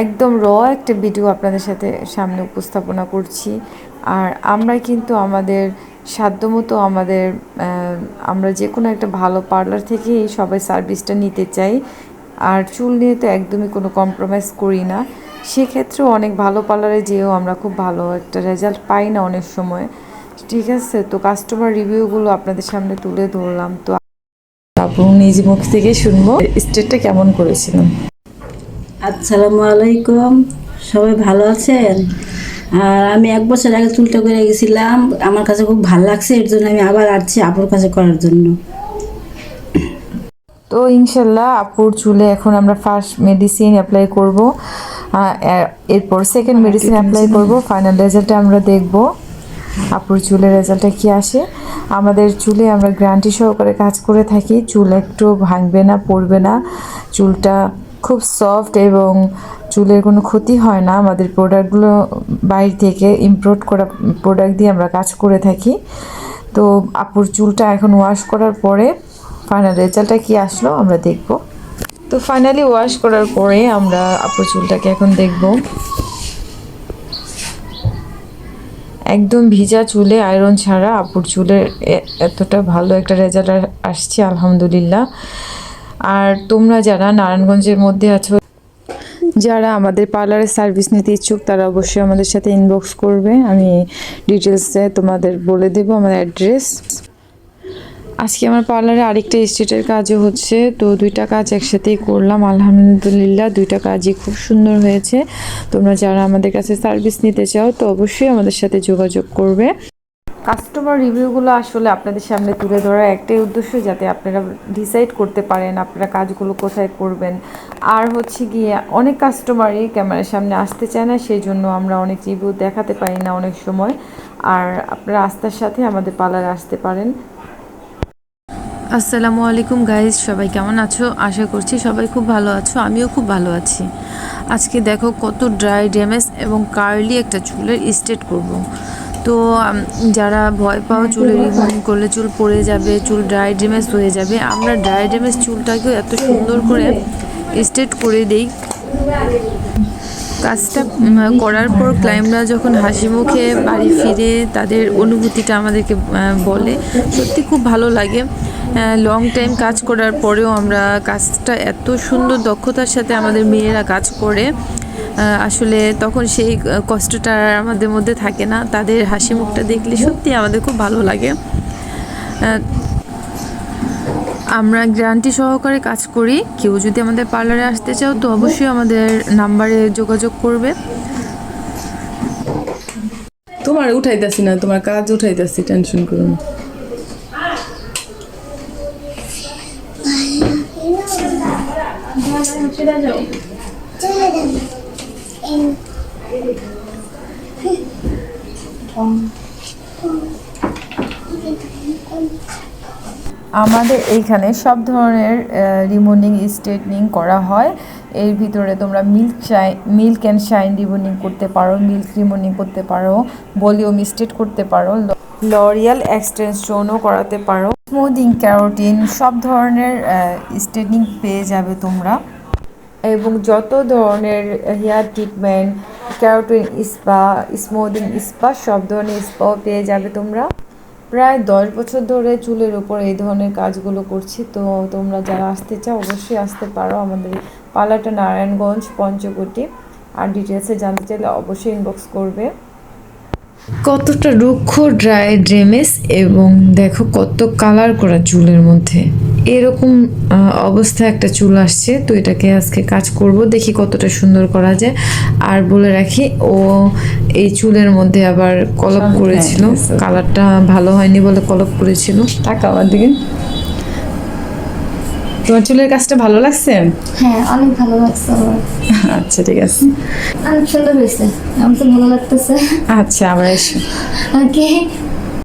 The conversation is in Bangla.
একদম একটা ভিডিও আপনাদের সাথে সামনে উপস্থাপনা করছি। আর আমরা কিন্তু আমাদের সাধ্যমতো আমরা যে কোনো একটা ভালো পার্লার থেকেই সবাই সার্ভিসটা নিতে চাই। আর চুল নিয়ে তো একদমই কোনো কম্প্রোমাইজ করি না। সেক্ষেত্রেও অনেক ভালো পার্লারে যেয়েও আমরা খুব ভালো একটা রেজাল্ট পাই না অনেক সময়। ঠিক আছে, তো কাস্টমার রিভিউগুলো আপনাদের সামনে তুলে ধরলাম। তো আপু নিজ মুখ থেকে শুনবো স্টেটটা কেমন করেছিলাম। আসসালামু আলাইকুম, সবাই ভালো আছেন? আর আমি 1 বছর আগে চুলটা করে গেছিলাম, আমার কাছে খুব ভালো লাগছে, এর জন্য আমি আবার আসছি আপুর কাছে করার জন্য। তো ইনশাল্লাহ আপুর চুলে এখন আমরা ফার্স্ট মেডিসিন অ্যাপ্লাই করব, এরপর সেকেন্ড মেডিসিন অ্যাপ্লাই করব। ফাইনাল রেজাল্টে আমরা দেখব আপুর চুলের রেজাল্টটা কি আসে। আমাদের চুলে আমরা গ্যারান্টি সহকারে কাজ করে থাকি, চুল একটু ভাঙবে না, পড়বে না, চুলটা খুব সফট এবং চুলের কোনো ক্ষতি হয় না। আমাদের প্রোডাক্টগুলো বাইরে থেকে ইম্পোর্ট করা প্রোডাক্ট দিয়ে আমরা কাজ করে থাকি। তো আপুর চুলটা এখন ওয়াশ করার পরে ফাইনাল রেজাল্টটা কি আসলো আমরা দেখব। তো ফাইনালি ওয়াশ করার পরে আমরা আপুর চুলটাকে এখন দেখব। একদম ভিজা চুলে আয়রন ছাড়া আপুর চুলের এতটা ভালো একটা রেজাল্ট আসছে, আলহামদুলিল্লাহ। আর তোমরা যারা নারায়ণগঞ্জের মধ্যে আছো, যারা আমাদের পার্লারের সার্ভিস নিতে ইচ্ছুক, তারা অবশ্যই আমাদের সাথে ইনবক্স করবে। আমি ডিটেলসে তোমাদের বলে দেবো আমার অ্যাড্রেস। আজকে আমার পার্লারে আরেকটা স্টেটের কাজও হচ্ছে, তো 2টা কাজ একসাথেই করলাম, আলহামদুলিল্লাহ 2টা কাজই খুব সুন্দর হয়েছে। তোমরা যারা আমাদের কাছে সার্ভিস নিতে চাও তো অবশ্যই আমাদের সাথে যোগাযোগ করবে। কাস্টমার রিভিউগুলো আসলে আপনাদের সামনে তুলে ধরার একটাই উদ্দেশ্য, যাতে আপনারা ডিসাইড করতে পারেন আপনারা কাজগুলো কোথায় করবেন। আর হচ্ছে গিয়ে অনেক কাস্টমারই ক্যামেরার সামনে আসতে চায় না, সেই জন্য আমরা অনেক রিভিউ দেখাতে পারি না অনেক সময়। আর আপনারা আস্থার সাথে আমাদের পার্লারে আসতে পারেন। আসসালামু আলাইকুম গাইজ, সবাই কেমন আছো? আশা করছি সবাই খুব ভালো আছো, আমিও খুব ভালো আছি। আজকে দেখো কত ড্রাই ড্যামেজ এবং কার্লি একটা চুলের স্ট্রেট করব। তো যারা ভয় পাও চুলে রিবন করলে চুল পড়ে যাবে, চুল ড্রাই ড্যামেজ হয়ে যাবে, আমরা ড্রাই ড্যামেজ চুলটাকেও এত সুন্দর করে স্ট্রেট করে দেই। কাজটা করার পর ক্লায়েন্টরা যখন হাসি মুখে বাড়ি ফিরে তাদের অনুভূতিটা আমাদেরকে বলে, সত্যি খুব ভালো লাগে। লং টাইম কাজ করার পরেও আমরা কাজটা এত সুন্দর দক্ষতার সাথে আমাদের মেয়েরা কাজ করে, আসলে তখন সেই কষ্টটা আমাদের মধ্যে থাকে না। তাদের হাসি মুখটা দেখলে সত্যি আমাদের খুব ভালো লাগে। আমরা গ্যারান্টি সহকারে কাজ করি। কেউ যদি আমাদের পার্লারে আসতে চাও তো অবশ্যই আমাদের নাম্বারে যোগাযোগ করবে। তোমার উঠাইতেছি না, তোমার কাজ উঠাইতেছি, টেনশন করো না। আমাদের এইখানে সব ধরনের রিবন্ডিং স্ট্রেটনিং করা হয়। এর ভিতরে তোমরা মিল্ক অ্যান্ড শাইন রিবন্ডিং করতে পারো, মিল্ক রিবন্ডিং করতে পারো, ভলিউম স্ট্রেট করতে পারো, লরিয়াল এক্সটেনশনও করাতে পারো, স্মুদিং, ক্যারোটিন, সব ধরনের স্ট্রেটনিং পেয়ে যাবে তোমরা। এবং যত ধরনের hair treatment, keratin spa, smoothing spa, সব ধরনের স্পাও পেয়ে যাবে তোমরা। প্রায় 10 বছর ধরে চুলের উপর এই ধরনের কাজগুলো করছি। তো তোমরা যারা আসতে চাও অবশ্যই আসতে পারো। আমাদের পার্লারটা নারায়ণগঞ্জ, পঞ্চবটি। আর ডিটেলসে জানতে চাইলে অবশ্যই ইনবক্স করবে। কতটা রুক্ষ ড্রাই ড্যামেজ এবং দেখো কত কালার করা চুলের মধ্যে, এরকম অবস্থা একটা চুল আসছে। তো এটাকে আজকে কাজ করব, দেখি কতটা সুন্দর করা যায়। আর বলে রাখি, ও এই চুলের মধ্যে আবার কলপ করেছিল, কালারটা ভালো হয়নি বলে কলপ করেছিল। টাকা আমার দিকে। তোমার চুলের কাজটা ভালো লাগছে? হ্যাঁ, অনেক ভালো লাগছে আমার। আচ্ছা ঠিক আছে, অনেক সুন্দর হয়েছে, আমার তো ভালো লাগতেছে। আচ্ছা আবার এসো। ওকে।